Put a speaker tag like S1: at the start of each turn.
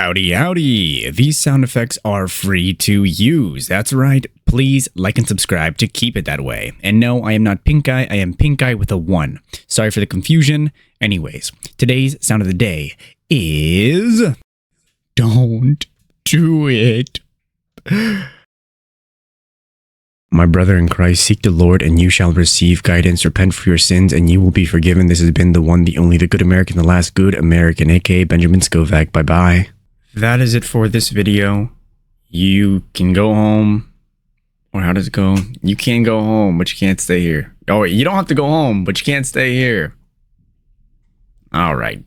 S1: Howdy, howdy. These sound effects are free to use. That's right. Please like and subscribe to keep it that way. And no, I am not Pink Eye. I am Pink Eye with a 1. Sorry for the confusion. Anyways, today's sound of the day is... Don't do it. My brother in Christ, seek the Lord and you shall receive guidance. Repent for your sins and you will be forgiven. This has been the one, the only, the good American, the last good American, aka Benjamin Scovach. Bye-bye. That is it for this video. You can go home. Or how does it go? You can go home, but you can't stay here. Oh, wait, you don't have to go home, but you can't stay here. All right.